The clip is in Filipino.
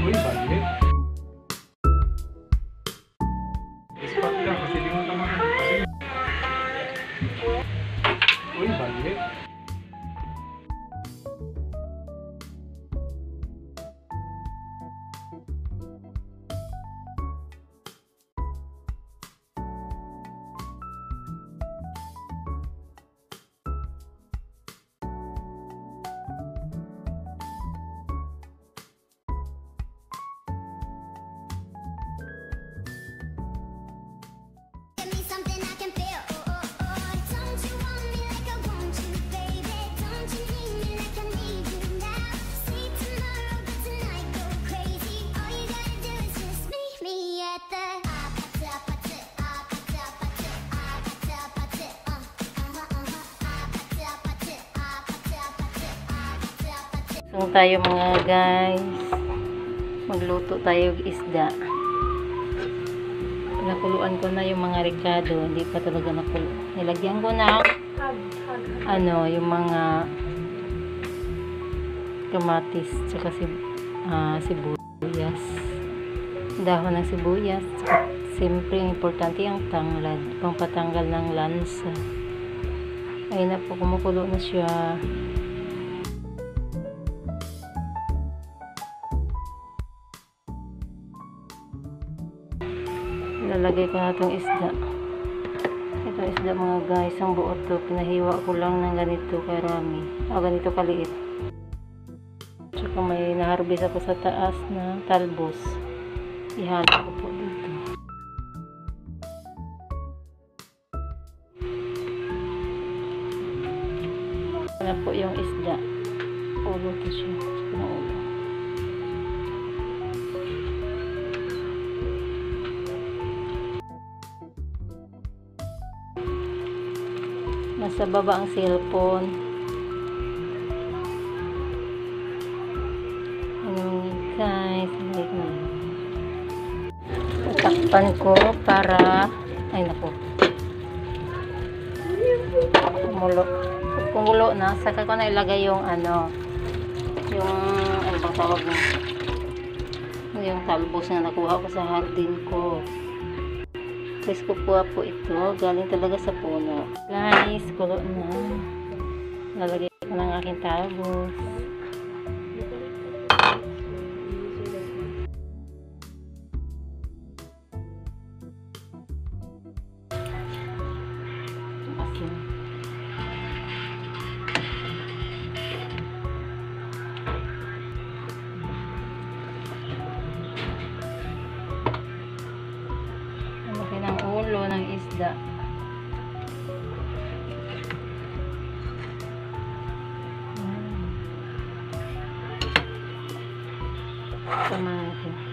Uy, balik. Ispat lang kasi di mo tama. Uy, balik. So tayo mga guys, magluto tayo ng isda. Nakuluan ko na yung mga ricado, hindi pa talaga nakulo. Nilagyan ko na yung mga kamatis tsaka sibuyas, dahon ng sibuyas, siyempre importante ang tanglad, pampatanggal ng lansa. Ayun na po, kumukulo na siya. Lalagay ko na itong isda. Itong isda mga guys, ang buo to, pinahiwa ko lang ng ganito karami, ganito kaliit. Tsaka may naharbis ako sa taas na talbos, ihalo ko po dito. Ano po yung isda, ulo to siya, ulo. Nasa baba ang cellphone. Guys, tatakpan ko para kumulo na. Saka ko na ilagay yung bang tawag mo, yung talbos na nakuha ko sa hardin ko. Guys, kukuha po ito, galing talaga sa puno. Guys, kulo na. Lalagay ko ng aking talbos. Asin. Ulo ng isda. Tama natin.